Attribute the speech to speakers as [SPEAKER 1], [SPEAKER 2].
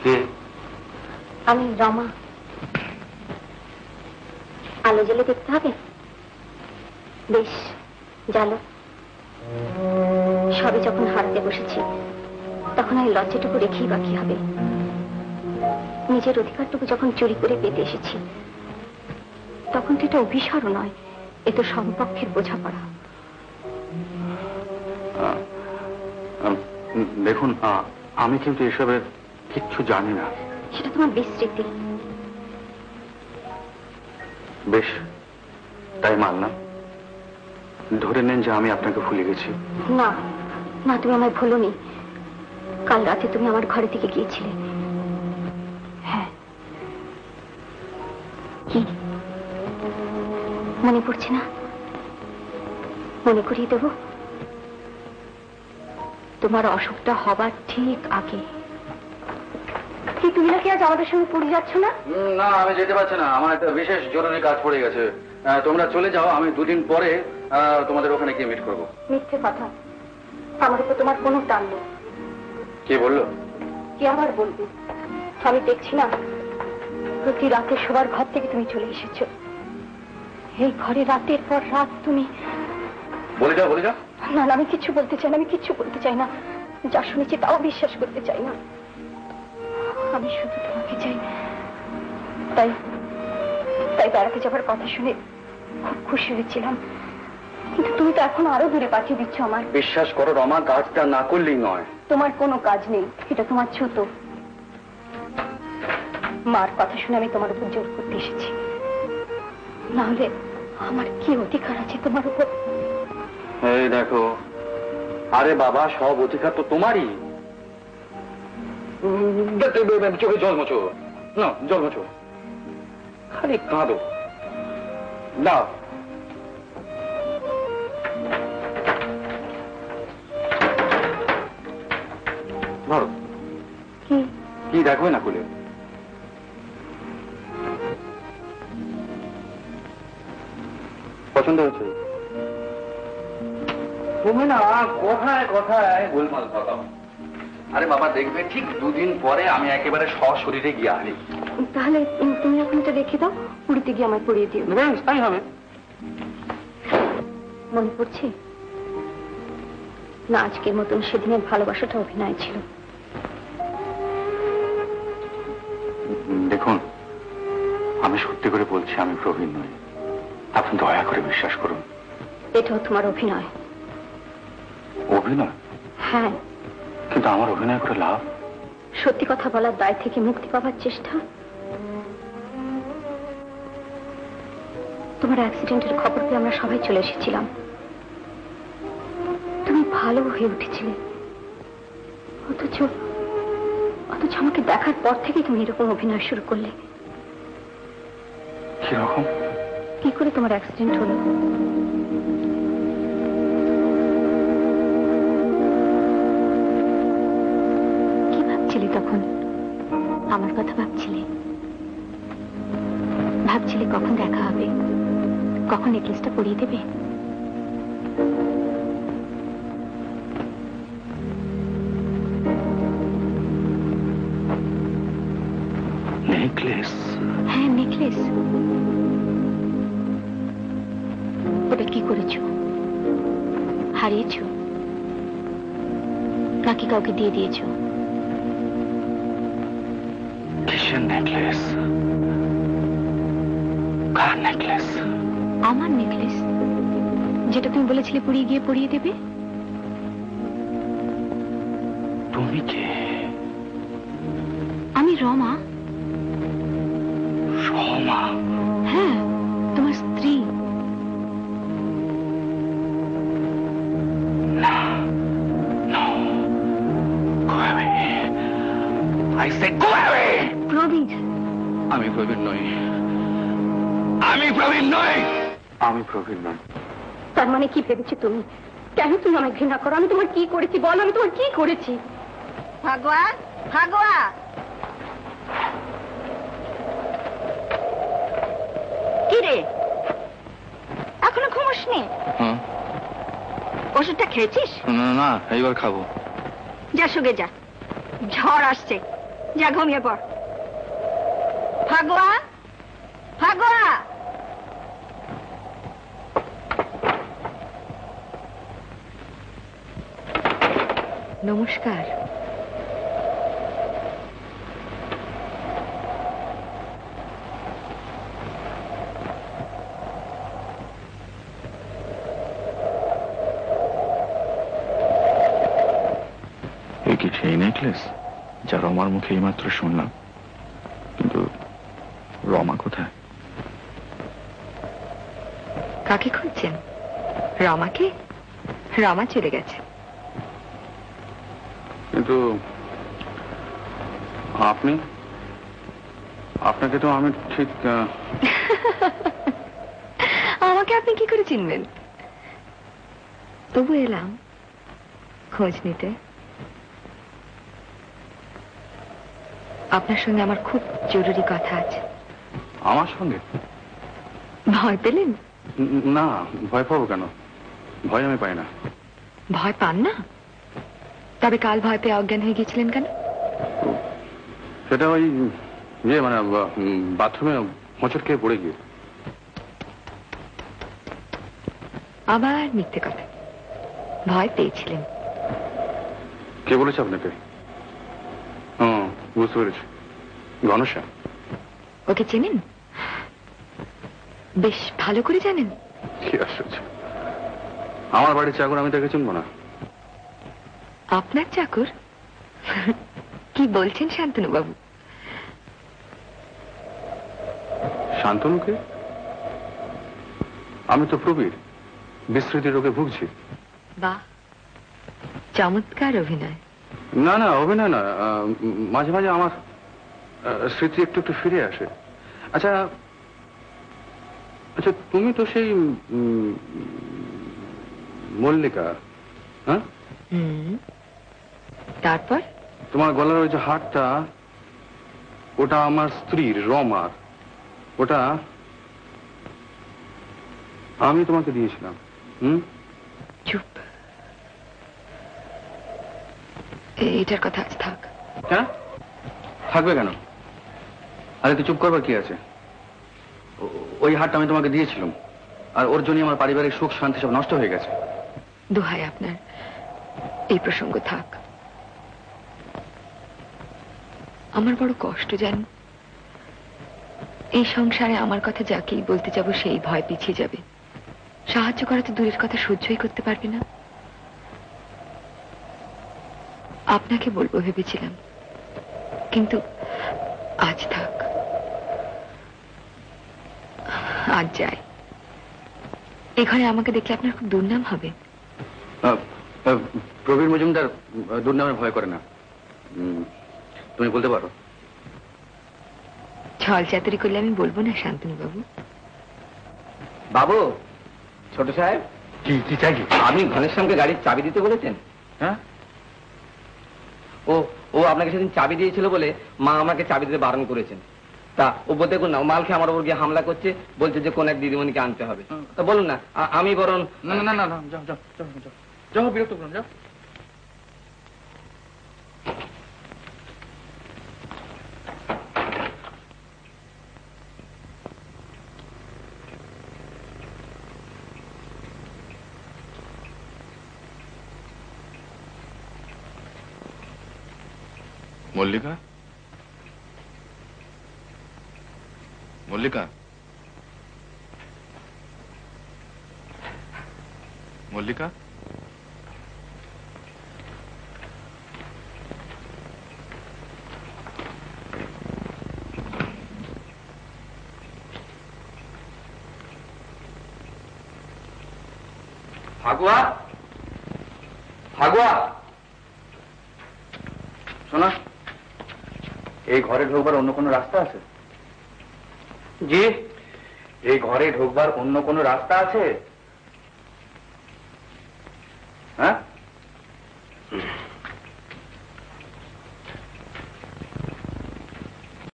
[SPEAKER 1] কে?
[SPEAKER 2] আমি রমা। আলো জ্বেলে দেখতে হবে? বেশ, জালো। সবে যখন হারাতে বসেছি তখন এই লজ্জাটুকু রেখেই বাকি হবে। নিজের অধিকারটুকু যখন চুরি করে পেতে এসেছি তখন তো এটা অভিসারও নয়, এ তো সমপক্ষের বোঝাপড়া।
[SPEAKER 1] দেখুন, আমি কিন্তু এসবের কিচ্ছু জানি না।
[SPEAKER 2] সেটা তোমার বিস্মৃতি।
[SPEAKER 1] বেশ, তাই মানলাম। ধরে নেন যে আমি আপনাকে ভুলে গেছি।
[SPEAKER 2] না না, তুমি আমায় ভুলোনি। কাল রাতে তুমি আমার ঘরে থেকে গিয়েছিলে। হ্যাঁ, কি মনে পড়ছে না? মনে করিয়ে দেব। তোমার অসুখটা হবার ঠিক আগে। কি তুমি নাকি আজ আমাদের সঙ্গে পুরী যাচ্ছ না?
[SPEAKER 1] না, আমি যেতে পারছি না, আমার একটা বিশেষ জরুরি কাজ পড়ে গেছে। তোমরা চলে যাও, আমি দুদিন পরে তোমাদের ওখানে গিয়ে মিট করবো।
[SPEAKER 2] মিথ্যে কথা, আমার উপর তোমার কোনো টান নেই।
[SPEAKER 1] কে বললো?
[SPEAKER 2] কি আবার বলবে? আমি দেখছি না, প্রতি রাতে শোবার ঘর থেকে তুমি চলে এসেছো। এই ঘরে রাতের পর রাত তুমি।
[SPEAKER 1] বলে যাও, বলে যাও।
[SPEAKER 2] না না, আমি কিচ্ছু বলতে চাই না, আমি কিচ্ছু বলতে চাই না। যা শুনেছি তাও বিশ্বাস করতে চাই না। আমি শুধু তোমাকে চাই। তাই তাই বেড়াতে যাবার কথা শুনে খুব খুশি হয়েছিলাম, কিন্তু তুমি তো এখন আরো দূরে পাঠিয়ে দিচ্ছ আমার।
[SPEAKER 1] বিশ্বাস করো রমা, কাজটা না করলেই নয়।
[SPEAKER 2] তোমার কোনো কাজ নেই, এটা তোমার ছুত। মার কথা শুনে আমি তোমার উপর জোর করতে এসেছি, না হলে আমার কি অধিকার আছে তোমার উপর?
[SPEAKER 1] এই দেখো, আরে বাবা, সব অধিকার তো তোমারই। চোখে জল মোছো না, জল মোছো, খালি কাঁদো না। ধরো। কি দেখো না খুলে? পছন্দ হয়েছে? তুমি না কথায় কথায় গোলমাল পাকাও। আরে বাবা, দেখবে ঠিক দুদিন পরে আমি একেবারে সশরীরে গিয়ে হারি।
[SPEAKER 2] তাহলে তুমি এখন এটা রেখে দাও, পুরীতে গিয়ে আমায় পড়িয়ে দিও।
[SPEAKER 1] তাই হবে।
[SPEAKER 2] মনে পড়ছে না আজকের মতন সেদিনের ভালোবাসাটা অভিনয় ছিল?
[SPEAKER 1] দেখুন, আমি সত্যি করে বলছি, আমি প্রবীণ নই। আপনি দয়া করে বিশ্বাস করুন।
[SPEAKER 2] এটাও তোমার অভিনয়।
[SPEAKER 1] অভিনয়?
[SPEAKER 2] হ্যাঁ।
[SPEAKER 1] কিন্তু আমার অভিনয় করে লাভ?
[SPEAKER 2] সত্যি কথা বলার দায় থেকে মুক্তি পাবার চেষ্টা। তোমার অ্যাক্সিডেন্টের খবর পেয়ে আমরা সবাই চলে এসেছিলাম। তুমি ভালো হয়ে উঠেছিলে, অথচ অথচ আমাকে দেখার পর থেকে তুমি এরকম অভিনয় শুরু করলে।
[SPEAKER 1] কিরকম?
[SPEAKER 2] কি করে তোমার অ্যাক্সিডেন্ট হলো? কি ভাবছিলে তখন? আমার কথা ভাবছিলে? ভাবছিলে কখন দেখা হবে, কখন নেকলেসটা পরিয়ে দেবে?
[SPEAKER 1] নেকলেস?
[SPEAKER 2] হ্যাঁ, নেকলেস। ওটা কি করেছো? হারিয়েছো নাকি কাউকে দিয়ে দিয়েছো?
[SPEAKER 1] কিসের নেকলেস? কার নেকলেস?
[SPEAKER 2] আমার নেকলেস, যেটা তুমি বলেছিলে পুড়িয়ে গিয়ে পরিয়ে দেবে।
[SPEAKER 1] তুমি কে?
[SPEAKER 2] আমি রমা।
[SPEAKER 1] রমা?
[SPEAKER 2] হ্যাঁ, তোমার স্ত্রী।
[SPEAKER 1] না, no. Go away. I say go away.
[SPEAKER 2] প্রবীণ।
[SPEAKER 1] আমি প্রবীণ নই। আমি প্রবীণ নই। আমি প্রবীণ নই।
[SPEAKER 2] তার মানে কি ভেবেছো তুমি? কেন তুমি আমায় ঘৃণা করো? আমি তোমার কি করেছি বলো, আমি তোমার কি করেছি?
[SPEAKER 3] ভাগোয়া, ভাগোয়া, কি রে এখনো ঘুমোসনি? ওষুধটা খেয়েছিস?
[SPEAKER 1] না না, এইবার খাবো।
[SPEAKER 3] যা শুগে যা, ঝড় আসছে, যা ঘুমিয়ে পড়। ভাগোয়া, ভাগোয়া।
[SPEAKER 2] নমস্কার।
[SPEAKER 4] এ কি সেই নেকলেস যা রমার মুখে এইমাত্র শুনলাম? কিন্তু রমা কোথায়?
[SPEAKER 2] কাকে খুঁজছেন? রমাকে? রমা চলে গেছে।
[SPEAKER 4] কিন্তু আপনি, আপনাকে তো আমি ঠিক
[SPEAKER 2] আমাকে আপনি কি করে চিনবেন? তবু এলাম খোঁজ নিতে। আপনার সঙ্গে আমার খুব জরুরি কথা আছে।
[SPEAKER 4] আমার সঙ্গে?
[SPEAKER 2] ভয় পেলেন?
[SPEAKER 4] না, ভয় পাবো কেন? ভয় আমি পাই না।
[SPEAKER 2] ভয় পান না? তবে কাল ভয় পেয়ে অজ্ঞান হয়ে গিয়েছিলেন কেন?
[SPEAKER 4] সেটা ওই মানে বাথরুমে হোঁচট খেয়ে পড়ে গিয়ে।
[SPEAKER 2] আবার মিথ্যে কথা। ভয় পেয়েছিলেন।
[SPEAKER 4] কে বলেছে আপনাকে? বুঝতে পেরেছি, ঘনশ্যাম।
[SPEAKER 2] ওকে চেনেন? বেশ ভালো করে জানেন?
[SPEAKER 4] কি আশ্চর্য, আমার বাড়ির চাকর, আমি তাকে চিনবো না?
[SPEAKER 2] আপনার চাকর? কি বলছেন শান্তনু বাবু?
[SPEAKER 4] শান্তনুকে? আমি তো প্রবীর, বিস্মৃতি রোগে ভুগছি।
[SPEAKER 2] বাহ, চমৎকার অভিনয়।
[SPEAKER 4] না না, অভিনয় না, মাঝে মাঝে আমার স্মৃতি একটু একটু ফিরে আসে। আচ্ছা আচ্ছা, তুমি তো সেই মল্লিকা, হ্যাঁ?
[SPEAKER 2] তারপর?
[SPEAKER 4] তোমার গলার ওই যে হারটা, ওটা আমার স্ত্রীর, রমার। ওটা আমি তোমাকে দিয়েছিলাম।
[SPEAKER 2] চুপ, এটার কথা আজ থাক।
[SPEAKER 1] কেন থাকবে কেন? আরে তুই চুপ করবার কি আছে? ওই হারটা আমি তোমাকে দিয়েছিলাম, আর ওর জন্য আমার পারিবারিক সুখ শান্তি সব নষ্ট হয়ে গেছে।
[SPEAKER 2] দোহাই আপনার, এই প্রসঙ্গ থাক। আমার বড় কষ্ট জানেন, এই সংসারে আমার কথা যাকেই বলতে যাব সেই ভয় পিছিয়ে যাবে। সাহায্য করা তো দূরের কথা, সহ্যই করতে পারবে না। আপনাকে বলবো ভেবেছিলাম, কিন্তু আজ থাক। আজ যাই। এ ঘরে আমাকে দেখলে আপনার খুব দুর্নাম হবে।
[SPEAKER 1] প্রবীর মজুমদার দুর্নামে ভয় করে না, তুমি বলতে পারো।
[SPEAKER 2] ছল চাতুরি করলে আমি বলবো না শান্তনু বাবু।
[SPEAKER 5] বাবু, ছোট সাহেব,
[SPEAKER 4] কি চাই?
[SPEAKER 5] আপনি ঘনশ্যামকে গাড়ির চাবি দিতে বলেছেন?
[SPEAKER 4] হ্যাঁ,
[SPEAKER 5] ও আপনাকে সেদিন চাবি দিয়েছিল বলে মা আমাকে চাবি দিতে বারণ করেছেন। তা ও বলতে না, ও মাল খেয়ে আমার উপর গিয়ে হামলা করছে, বলছে যে কোন এক দিদিমণিকে আনতে হবে। তা বলুন না, আমি বরং।
[SPEAKER 1] না না না না, যাও যাও যাও যাও যাও, বিরক্ত করুন, যাও।
[SPEAKER 4] মল্লিকা, মল্লিকা, মল্লিকা।
[SPEAKER 1] ফাগুয়া, ফাগুয়া, শোনা, এই ঘরে ঢোকবার অন্য কোনো রাস্তা আছে? জি, এই ঘরে ঢোকবার অন্য কোনো রাস্তা আছে? হ্যাঁ?